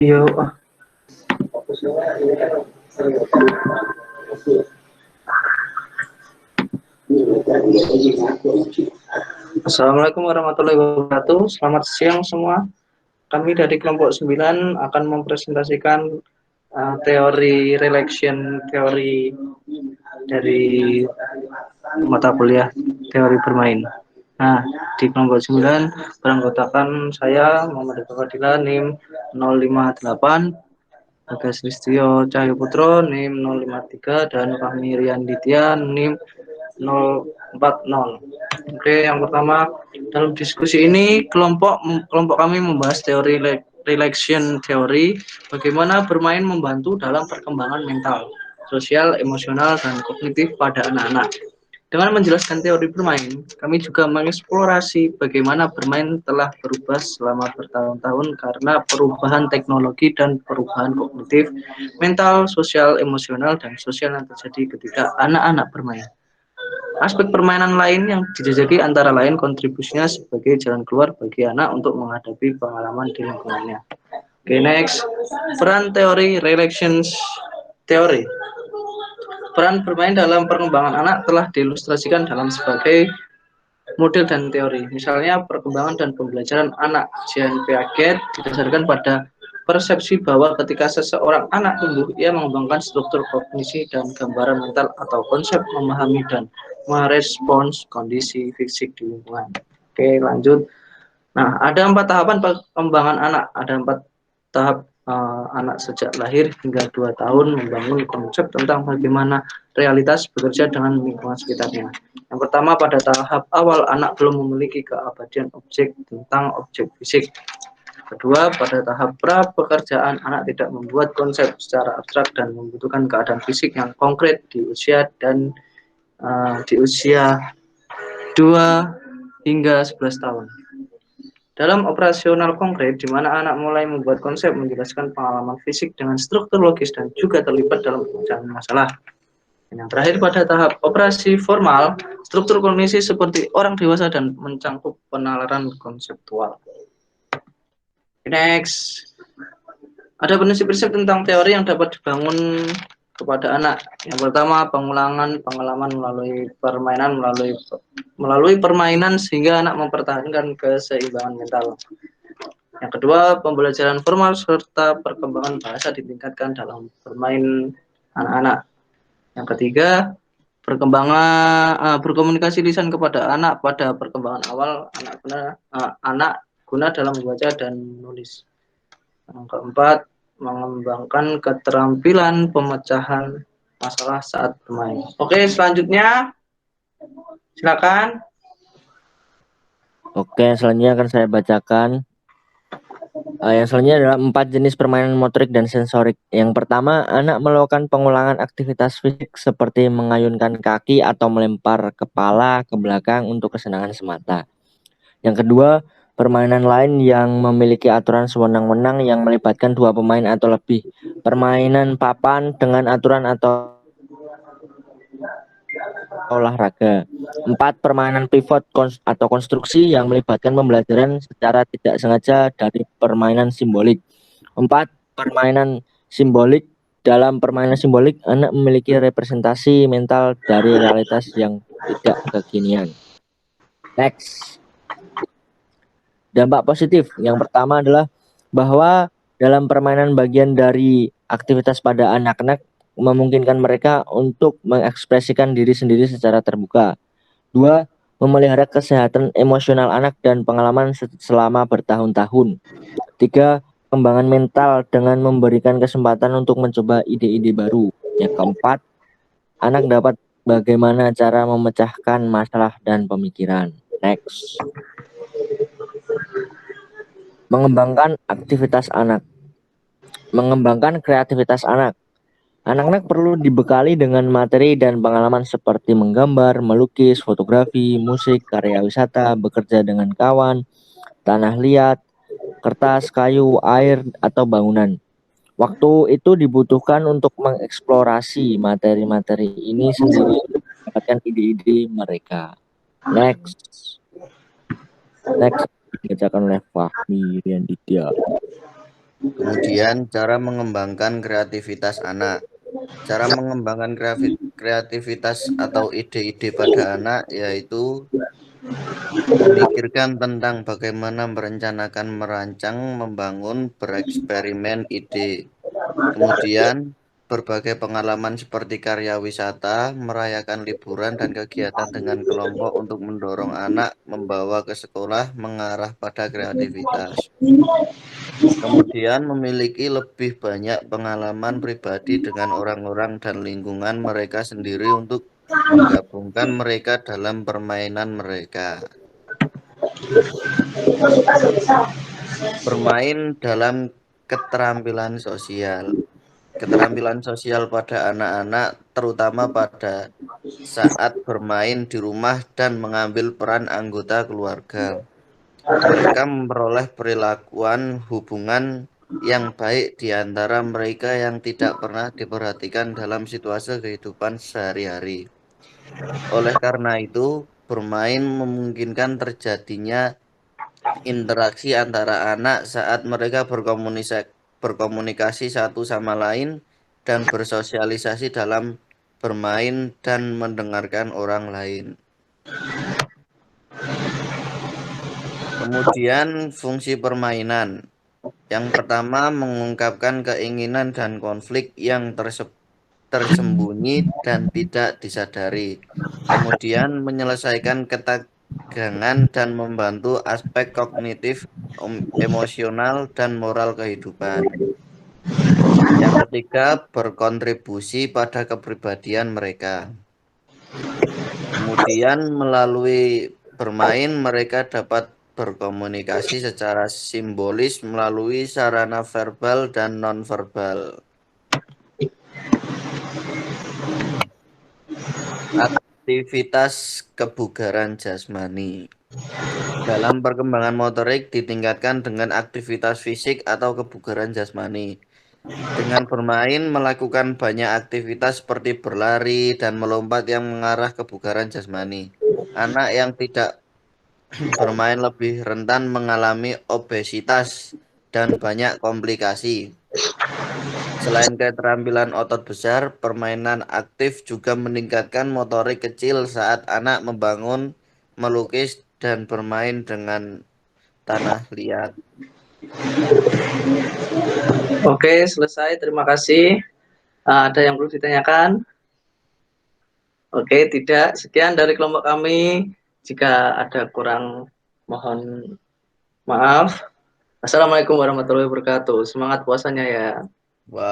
Yo, Assalamualaikum warahmatullahi wabarakatuh. Selamat siang semua. Kami dari kelompok 9 akan mempresentasikan teori relaxation, teori dari mata kuliah teori bermain. Nah, di kelompok 9 beranggotakan saya Muhammad Fadila NIM 058, Bagas Listio Cahyo Putro NIM 053, dan Fahmi Rian Ditya NIM 040. Oke, yang pertama, dalam diskusi ini kelompok kami membahas teori relaxation theory, bagaimana bermain membantu dalam perkembangan mental, sosial, emosional, dan kognitif pada anak-anak. Dengan menjelaskan teori bermain, kami juga mengeksplorasi bagaimana bermain telah berubah selama bertahun-tahun karena perubahan teknologi dan perubahan kognitif, mental, sosial, emosional, dan sosial yang terjadi ketika anak-anak bermain. Aspek permainan lain yang dijajaki antara lain kontribusinya sebagai jalan keluar bagi anak untuk menghadapi pengalaman di lingkungannya. Oke, next. Peran teori relations teori. Peran bermain dalam perkembangan anak telah diilustrasikan dalam sebagai model dan teori. Misalnya, perkembangan dan pembelajaran anak Jean Piaget didasarkan pada persepsi bahwa ketika seseorang anak tumbuh, ia mengembangkan struktur kognisi dan gambaran mental atau konsep memahami dan merespons kondisi fisik di lingkungan. Oke, lanjut. Nah, ada 4 tahapan perkembangan anak. Ada 4 tahap anak sejak lahir hingga 2 tahun membangun konsep tentang bagaimana realitas bekerja dengan lingkungan sekitarnya. Yang pertama, pada tahap awal anak belum memiliki keabadian objek tentang objek fisik. Kedua, pada tahap pra pekerjaan anak tidak membuat konsep secara abstrak dan membutuhkan keadaan fisik yang konkret di usia 2 hingga 11 tahun. Dalam operasional konkret, di mana anak mulai membuat konsep, menjelaskan pengalaman fisik dengan struktur logis dan juga terlibat dalam pemecahan masalah. Dan yang terakhir, pada tahap operasi formal, struktur kognisi seperti orang dewasa dan mencangkup penalaran konseptual. Next. Ada prinsip-prinsip tentang teori yang dapat dibangun kepada anak. Yang pertama, pengulangan pengalaman melalui permainan sehingga anak mempertahankan keseimbangan mental. Yang kedua, pembelajaran formal serta perkembangan bahasa ditingkatkan dalam bermain anak-anak. Yang ketiga, berkomunikasi lisan kepada anak pada perkembangan awal anak guna dalam membaca dan menulis. Yang keempat, mengembangkan keterampilan pemecahan masalah saat bermain. Oke, selanjutnya silakan. Oke, selanjutnya akan saya bacakan. Yang selanjutnya adalah 4 jenis permainan motorik dan sensorik. Yang pertama, anak melakukan pengulangan aktivitas fisik seperti mengayunkan kaki atau melempar kepala ke belakang untuk kesenangan semata. Yang kedua, permainan lain yang memiliki aturan sewenang-wenang yang melibatkan 2 pemain atau lebih. Permainan papan dengan aturan atau olahraga. 4, permainan pivot atau konstruksi yang melibatkan pembelajaran secara tidak sengaja dari permainan simbolik. 4, permainan simbolik. Dalam permainan simbolik, anak memiliki representasi mental dari realitas yang tidak kekinian. Next. Dampak positif. Yang pertama adalah bahwa dalam permainan bagian dari aktivitas pada anak-anak memungkinkan mereka untuk mengekspresikan diri sendiri secara terbuka. 2, memelihara kesehatan emosional anak dan pengalaman selama bertahun-tahun. 3, pengembangan mental dengan memberikan kesempatan untuk mencoba ide-ide baru. Yang keempat, anak dapat bagaimana cara memecahkan masalah dan pemikiran. Next. Mengembangkan aktivitas anak. Mengembangkan kreativitas anak. Anak-anak perlu dibekali dengan materi dan pengalaman seperti menggambar, melukis, fotografi, musik, karya wisata, bekerja dengan kawan, tanah liat, kertas, kayu, air, atau bangunan. Waktu itu dibutuhkan untuk mengeksplorasi materi-materi ini sendiri untuk mendapatkan ide-ide mereka. Next, dibacakan oleh Fahmi Rian Ditya. Kemudian cara mengembangkan kreativitas anak. Cara mengembangkan kreativitas atau ide-ide pada anak yaitu memikirkan tentang bagaimana merencanakan, merancang, membangun, bereksperimen ide. Kemudian berbagai pengalaman seperti karya wisata, merayakan liburan dan kegiatan dengan kelompok untuk mendorong anak membawa ke sekolah mengarah pada kreativitas. Kemudian memiliki lebih banyak pengalaman pribadi dengan orang-orang dan lingkungan mereka sendiri untuk menggabungkan mereka dalam permainan mereka. Bermain dalam keterampilan sosial. Keterampilan sosial pada anak-anak terutama pada saat bermain di rumah dan mengambil peran anggota keluarga. Mereka memperoleh perilakuan hubungan yang baik di antara mereka yang tidak pernah diperhatikan dalam situasi kehidupan sehari-hari. Oleh karena itu, bermain memungkinkan terjadinya interaksi antara anak saat mereka berkomunikasi satu sama lain dan bersosialisasi dalam bermain dan mendengarkan orang lain. Kemudian fungsi permainan. Yang pertama, mengungkapkan keinginan dan konflik yang tersembunyi dan tidak disadari. Kemudian, menyelesaikan ketegangan dan membantu aspek kognitif, emosional, dan moral kehidupan. Yang ketiga, berkontribusi pada kepribadian mereka. Kemudian, melalui bermain, mereka dapat berkomunikasi secara simbolis melalui sarana verbal dan nonverbal. Aktivitas kebugaran jasmani. Dalam perkembangan motorik ditingkatkan dengan aktivitas fisik atau kebugaran jasmani. Dengan bermain melakukan banyak aktivitas seperti berlari dan melompat yang mengarah kebugaran jasmani. Anak yang tidak bermain lebih rentan mengalami obesitas dan banyak komplikasi. Selain keterampilan otot besar, permainan aktif juga meningkatkan motorik kecil saat anak membangun, melukis, dan bermain dengan tanah liat. Oke, selesai. Terima kasih. Ada yang perlu ditanyakan? Oke, tidak. Sekian dari kelompok kami. Jika ada kurang, mohon maaf. Assalamualaikum warahmatullahi wabarakatuh. Semangat puasanya ya. Wah.